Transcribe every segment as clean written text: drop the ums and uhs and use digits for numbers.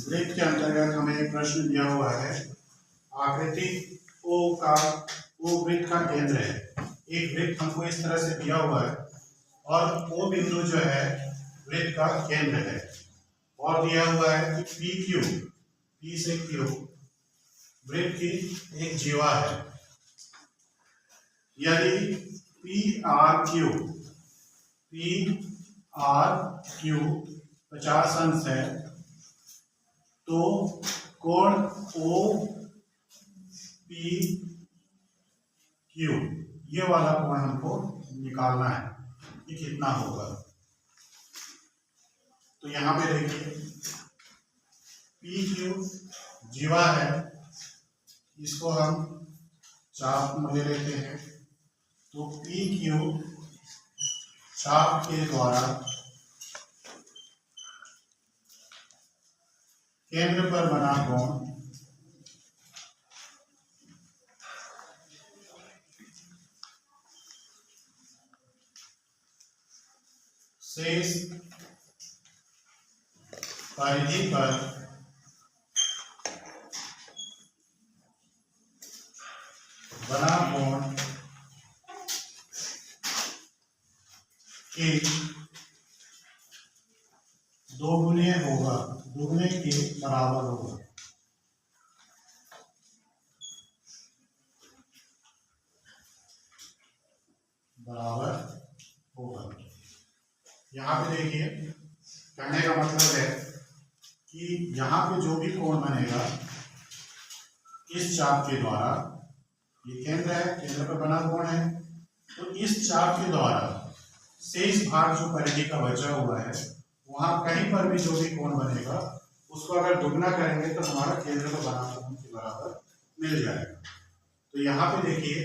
वृत्त के अंतर्गत हमें एक प्रश्न दिया हुआ है। आकृति ओ वृत्त का केंद्र है। एक वृत्त हमको इस तरह से दिया हुआ है और ओ बिंदु जो है वृत्त का केंद्र है और दिया हुआ है कि पी से क्यू वृत्त की एक जीवा है। यदि पी आर क्यू 50 अंश है तो कोण ओ पी क्यू ये वाला कोण हमको निकालना है कि कितना होगा। तो यहाँ पे देखिए पी क्यू जीवा है, इसको हम चाप में ले लेते हैं। तो पी क्यू चाप के द्वारा केंद्र पर बना कोण शेष परिधि पर बना कोण के दोगुने के बराबर होगा। यहाँ पे देखिए कहने का मतलब है कि यहाँ पे जो भी कोण बनेगा इस चाप के द्वारा, ये केंद्र है, केंद्र पर बना कोण है, तो इस चाप के द्वारा शेष भाग जो परिधि का बचा हुआ है वहां कहीं पर भी जो भी कोण बनेगा उसको अगर दुगना करेंगे तो हमारा केंद्र पर बना कोण के बराबर मिल जाएगा। तो यहाँ पे देखिए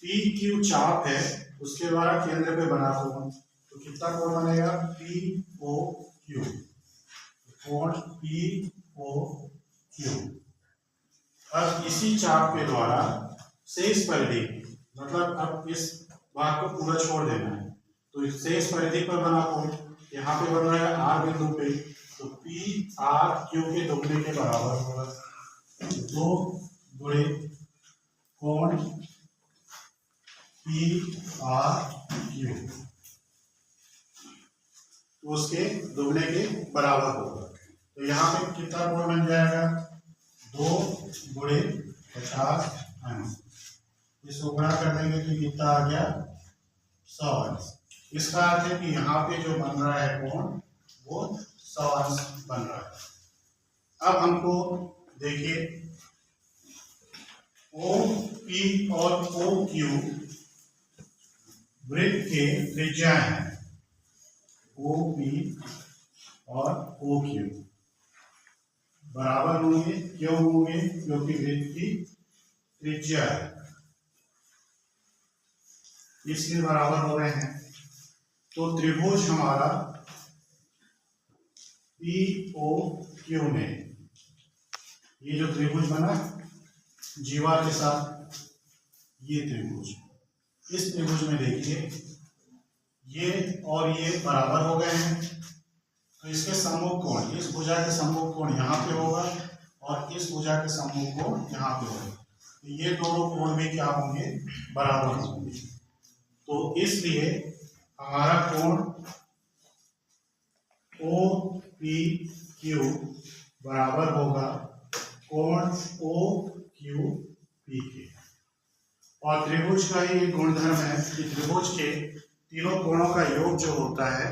पी क्यू चाप है, उसके द्वारा केंद्र पे बना कोण, तो कितना कोण बनेगा पी ओ क्यू, कोण पी ओ क्यू। अब इसी चाप के द्वारा शेष परिधि, मतलब अब इस भाग को पूरा छोड़ देना है, तो शेष परिधि पर बना कोण यहाँ पे बन रहा है आर बिंदु पे, तो पी आर क्यू के दोगुने के बराबर होगा। 2 गुणे कोण पी आर क्यू, तो उसके दोगुने के बराबर होगा। तो यहाँ पे कितना कोण बन जाएगा 2 गुणे 50 अंश, इसको गुणा कर देंगे तो कितना आ गया 100 अंश। इसका अर्थ है कि यहाँ पे जो बन रहा है कोण वो 100 अंश बन रहा है। अब हमको देखिए ओ पी और ओ क्यू वृत्त के त्रिज्या हैं। ओ पी और ओ क्यू बराबर होंगे, क्यों होंगे? क्योंकि वृत्त की त्रिज्या है, इसलिए बराबर हो रहे हैं। तो त्रिभुज हमारा पी ओ क्यू में, ये जो त्रिभुज बना जीवा के साथ, ये त्रिभुज, इस त्रिभुज में देखिए ये और ये बराबर हो गए हैं, तो इसके सम्मुख कोण, इस भुजा के सम्मुख कोण यहाँ पे होगा और इस भुजा के सम्मुख कोण यहाँ पे होगा, तो ये दोनों कोण भी क्या होंगे? बराबर होंगे। तो इसलिए हमारा कोण ओ पी क्यू बराबर होगा कोण ओ क्यू पी के। और त्रिभुज का ही एक गुणधर्म है कि त्रिभुज के तीनों कोणों का योग जो होता है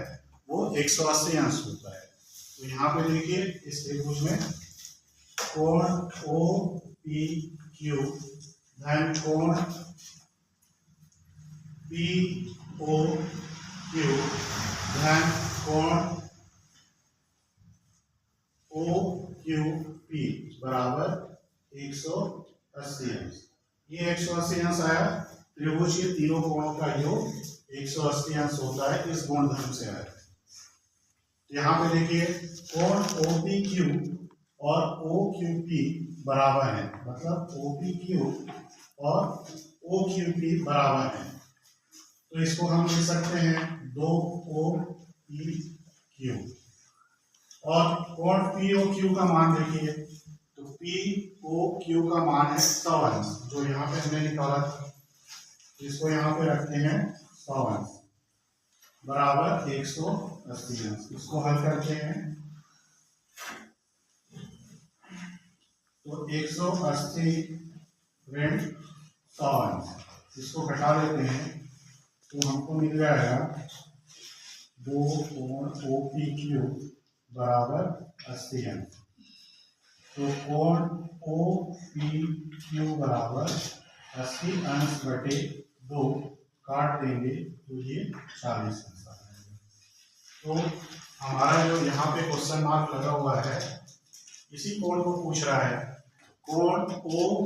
वो 180 अंश होता है। तो यहाँ पे देखिए इस त्रिभुज में कोण ओ पी क्यू धन कोण पी ओ क्यू धन कोण ओ क्यू पी बराबर 180 अंश। ये 180 अंश आया, त्रिभुज के तीनों कोणों का योग 180 अंश होता है, इस गुणधर्म से आया। यहाँ पे देखिए कोण ओ पी क्यू और ओ क्यू पी बराबर है, मतलब ओ पी क्यू और ओ क्यू पी बराबर है, तो इसको हम लिख सकते हैं 2 ओ पी क्यू। और कोण पी ओ क्यू का मान देखिए, तो पी ओ क्यू का मान है 100 अंश, जो यहाँ पे हमने निकाला था, इसको यहाँ पे रखते हैं 100 अंश बराबर 180 अंश। इसको हल करते हैं तो 180 ऋण 100 अंश, इसको घटा लेते हैं तो हमको मिल जाएगा 2 कोण ओ पी क्यू बराबर 80 अंश। तो कोण ओ पी क्यू बराबर 80 अंश बटे 2 काट देंगे तो ये 40 अंश आ जाएगा। तो हमारा जो यहाँ पे क्वेश्चन मार्क लगा हुआ है, इसी कोण को पूछ रहा है, कोण ओ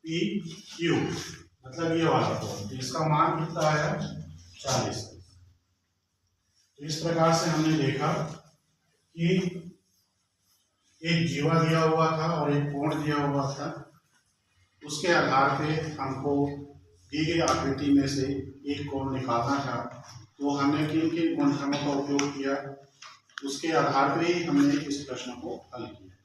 पी क्यू, मतलब ये वाला कोण, तो इसका मान कितना आया 40। तो इस प्रकार से हमने देखा कि एक जीवा दिया हुआ था और एक कोण दिया हुआ था, उसके आधार पे हमको दी गई आकृति में से एक कोण निकालना था। तो हमने किन किन गुणधर्मों का उपयोग किया, उसके आधार पे ही हमने इस प्रश्न को हल किया।